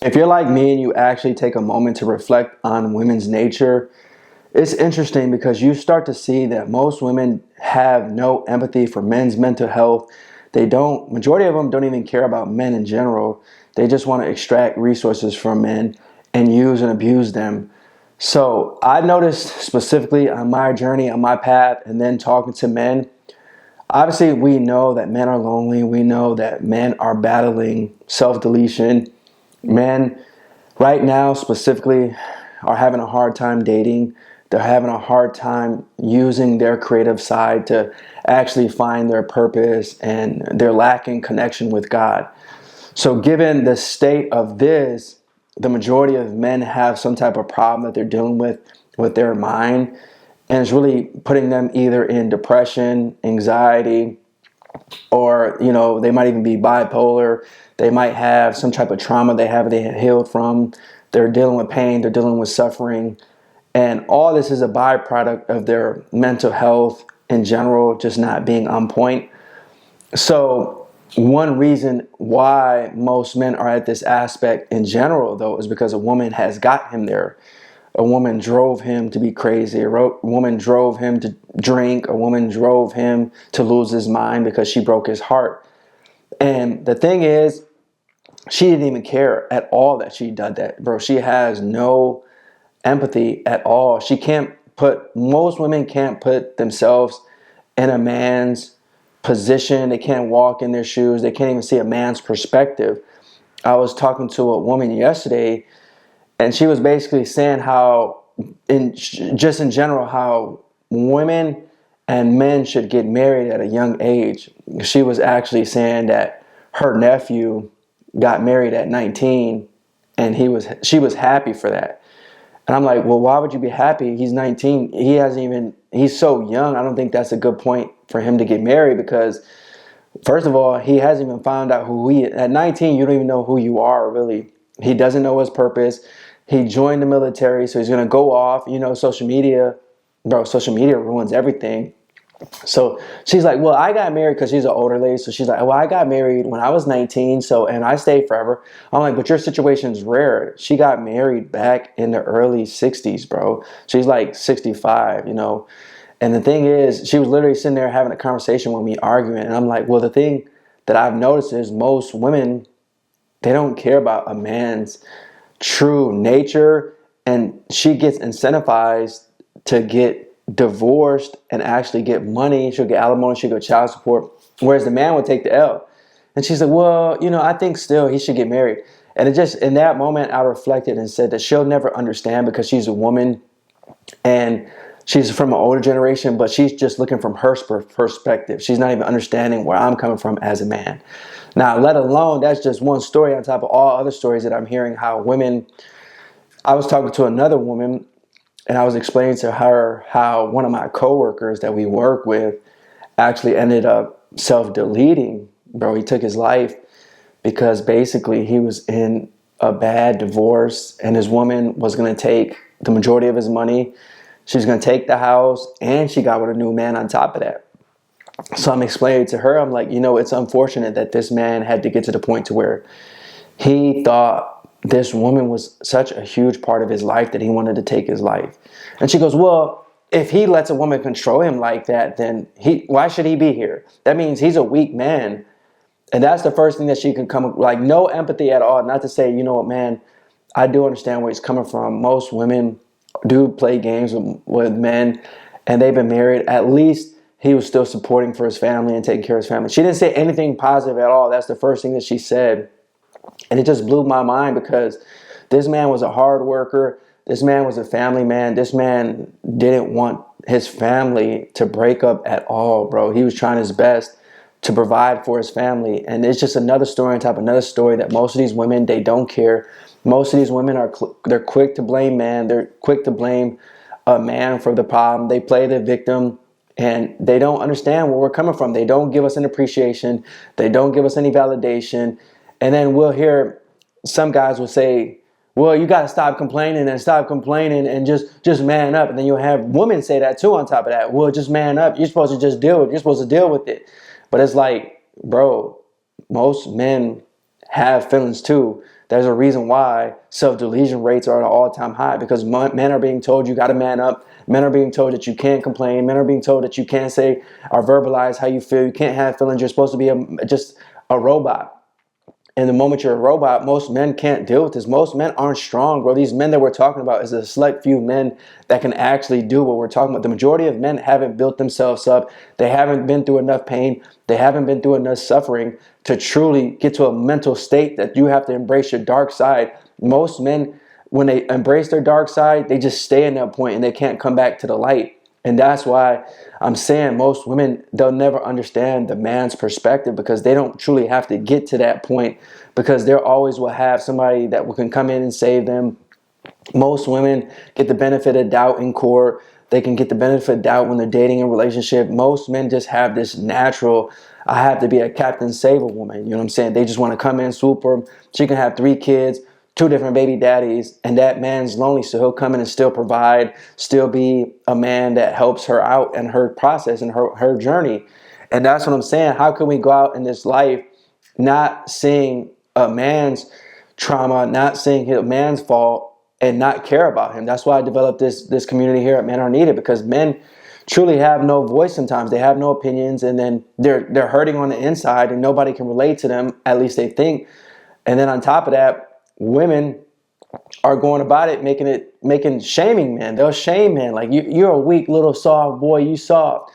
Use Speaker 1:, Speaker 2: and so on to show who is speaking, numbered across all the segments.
Speaker 1: If you're like me and you actually take a moment to reflect on women's nature, it's interesting because you start to see that most women have no empathy for men's mental health. Majority of them don't even care about men in general. They just want to extract resources from men and use and abuse them. So I noticed specifically on my journey, on my path, and then talking to men, obviously we know that men are lonely. We know that men are battling self-deletion. Men right now specifically are having a hard time dating. They're having a hard time using their creative side to actually find their purpose, and they're lacking connection with God. So given the state of this, the majority of men have some type of problem that they're dealing with their mind, and it's really putting them either in depression, anxiety, or they might even be bipolar. They might have some type of trauma they healed from. They're dealing with pain, they're dealing with suffering, and all this is a byproduct of their mental health in general just not being on point. So one reason why most men are at this aspect in general, though, is because a woman has got him there. A woman drove him to be crazy. A woman drove him to drink. A woman drove him to lose his mind because she broke his heart. And the thing is, she didn't even care at all that she did that, bro. She has no empathy at all. Most women can't put themselves in a man's position. They can't walk in their shoes. They can't even see a man's perspective. I was talking to a woman yesterday, and she was basically saying how, just in general, how women and men should get married at a young age. She was actually saying that her nephew got married at 19, and she was happy for that. And I'm like, well, why would you be happy? He's 19. He's so young. I don't think that's a good point for him to get married because, first of all, he hasn't even found out who he is. At 19, you don't even know who you are, really. He doesn't know his purpose. He joined the military, so he's going to go off. Social media, bro, social media ruins everything. So she's like, well, I got married because she's an older lady. So she's like, well, I got married when I was 19. And I stayed forever. I'm like, but your situation's rare. She got married back in the early 60s, bro. She's like 65. And the thing is, she was literally sitting there having a conversation with me, arguing. And I'm like, well, the thing that I've noticed is most women, they don't care about a man's true nature. And she gets incentivized to get divorced and actually get money. She'll get alimony, she'll get child support, whereas the man would take the L. And she said, well, I think still he should get married. And it just, in that moment, I reflected and said that she'll never understand because she's a woman and she's from an older generation, but she's just looking from her perspective. She's not even understanding where I'm coming from as a man. Now, let alone, that's just one story on top of all other stories that I'm hearing how women, I was talking to another woman and I was explaining to her how one of my coworkers that we work with actually ended up self-deleting. Bro, he took his life because basically he was in a bad divorce and his woman was going to take the majority of his money. She's going to take the house and she got with a new man on top of that. So I'm explaining to her, I'm like, it's unfortunate that this man had to get to the point to where he thought this woman was such a huge part of his life that he wanted to take his life. And she goes, well, if he lets a woman control him like that, then why should he be here? That means he's a weak man. And that's the first thing that she can come, like, no empathy at all. Not to say, you know what, man, I do understand where he's coming from. Most women do play games with men and they've been married. At least he was still supporting for his family and taking care of his family. She didn't say anything positive at all. That's the first thing that she said. And it just blew my mind because this man was a hard worker. This man was a family man. This man didn't want his family to break up at all, bro. He was trying his best to provide for his family. And it's just another story on top of another story that most of these women, they don't care. Most of these women they're quick to blame man. They're quick to blame a man for the problem. They play the victim and they don't understand where we're coming from. They don't give us an appreciation. They don't give us any validation. And then we'll hear some guys will say, well, you got to stop complaining and just man up. And then you'll have women say that too on top of that. Well, just man up. You're supposed to just you're supposed to deal with it. But it's like, bro, most men have feelings too. there's a reason why self-delusion rates are at an all-time high, because men are being told you got to man up. Men are being told that you can't complain. Men are being told that you can't say or verbalize how you feel. You can't have feelings. You're supposed to be just a robot. And the moment you're a robot, most men can't deal with this. Most men aren't strong, bro. These men that we're talking about is a select few men that can actually do what we're talking about. The majority of men haven't built themselves up. They haven't been through enough pain. They haven't been through enough suffering to truly get to a mental state that you have to embrace your dark side. Most men, when they embrace their dark side, they just stay in that point and they can't come back to the light. And that's why I'm saying most women, they'll never understand the man's perspective, because they don't truly have to get to that point, because they always will have somebody that can come in and save them. Most women get the benefit of doubt in court. They can get the benefit of doubt when they're dating a relationship. Most men just have this natural, I have to be a Captain Save-A-Woman. You know what I'm saying? They just want to come in, swoop her. She can have 3 kids, 2 different baby daddies, and that man's lonely, so he'll come in and still provide, still be a man that helps her out in her process and her journey. And that's what I'm saying. How can we go out in this life not seeing a man's trauma, not seeing a man's fault, and not care about him? That's why I developed this community here at Men Are Needed, because men truly have no voice sometimes. They have no opinions, and then they're hurting on the inside, and nobody can relate to them, at least they think. And then on top of that, women are going about it making shaming men. They'll shame men like you're a weak little soft boy, you soft.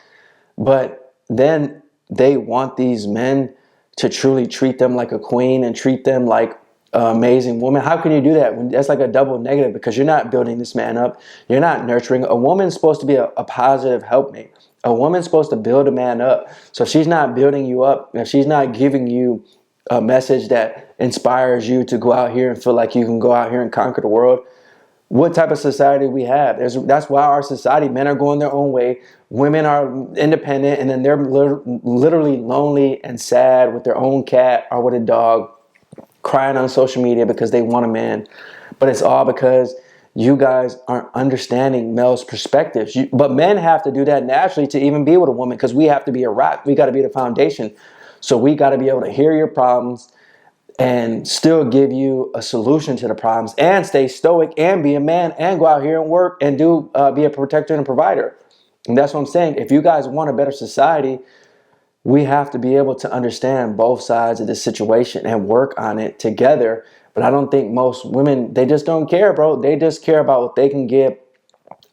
Speaker 1: But then they want these men to truly treat them like a queen and treat them like an amazing woman. How can you do that? That's like a double negative, because you're not building this man up. You're not nurturing. A woman's supposed to be a positive helpmate. A woman's supposed to build a man up. So if she's not building you up, if she's not giving you a message that inspires you to go out here and feel like you can go out here and conquer the world, what type of society we have? That's why our society, men are going their own way, women are independent, and then they're literally lonely and sad with their own cat or with a dog, crying on social media because they want a man. But it's all because you guys aren't understanding male's perspectives. But men have to do that naturally to even be with a woman, because we have to be a rock. We got to be the foundation. So we got to be able to hear your problems and still give you a solution to the problems, and stay stoic and be a man and go out here and work and be a protector and a provider. And that's what I'm saying. If you guys want a better society, we have to be able to understand both sides of this situation and work on it together. But I don't think most women, they just don't care, bro. They just care about what they can get.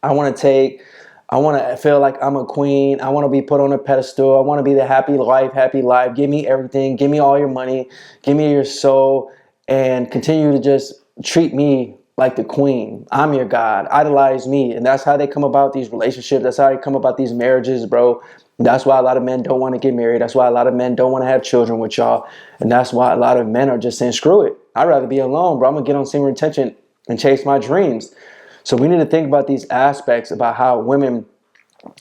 Speaker 1: I want to feel like I'm a queen. I want to be put on a pedestal. I want to be the happy life. Give me everything. Give me all your money. Give me your soul, and continue to just treat me like the queen. I'm your God. Idolize me. And that's how they come about these relationships. That's how they come about these marriages, bro. That's why a lot of men don't want to get married. That's why a lot of men don't want to have children with y'all. And that's why a lot of men are just saying, screw it. I'd rather be alone, bro. I'm going to get on Senior Retention and chase my dreams. So we need to think about these aspects about how women,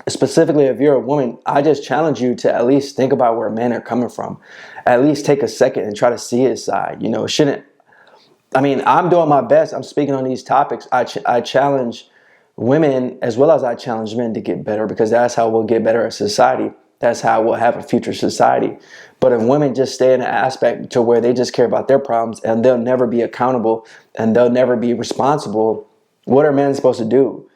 Speaker 1: specifically if you're a woman, I just challenge you to at least think about where men are coming from. At least take a second and try to see his side. You know, it shouldn't. I mean, I'm doing my best. I'm speaking on these topics. I challenge women as well as I challenge men to get better, because that's how we'll get better as society. That's how we'll have a future society. But if women just stay in an aspect to where they just care about their problems and they'll never be accountable and they'll never be responsible, what are men supposed to do?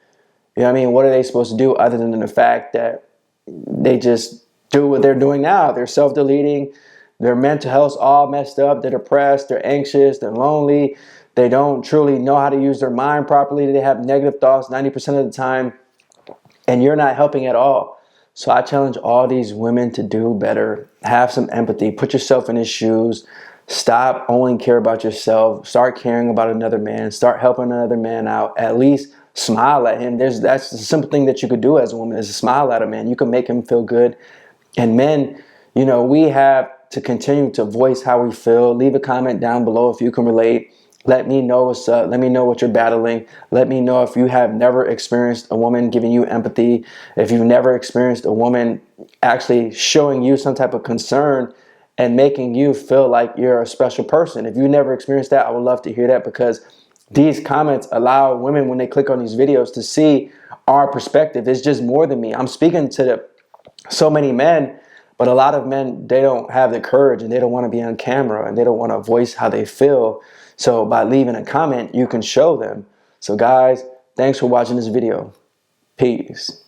Speaker 1: You know what I mean? What are they supposed to do other than the fact that they just do what they're doing now? They're self-deleting. Their mental health's all messed up. They're depressed. They're anxious. They're lonely. They don't truly know how to use their mind properly. They have negative thoughts 90% of the time. And you're not helping at all. So I challenge all these women to do better. Have some empathy. Put yourself in his shoes. Stop only care about yourself. Start caring about another man. Start helping another man out. At least smile at him. That's a simple thing that you could do as a woman, is to smile at a man. You can make him feel good. And men, you know, we have to continue to voice how we feel. Leave a comment down below if you can relate. Let me know what's up. Let me know what you're battling. Let me know if you have never experienced a woman giving you empathy. If you've never experienced a woman actually showing you some type of concern and making you feel like you're a special person. If you never experienced that, I would love to hear that, because these comments allow women, when they click on these videos, to see our perspective. It's just more than me. I'm speaking to so many men, but a lot of men, they don't have the courage and they don't want to be on camera and they don't want to voice how they feel. So by leaving a comment, you can show them. So guys, thanks for watching this video. Peace.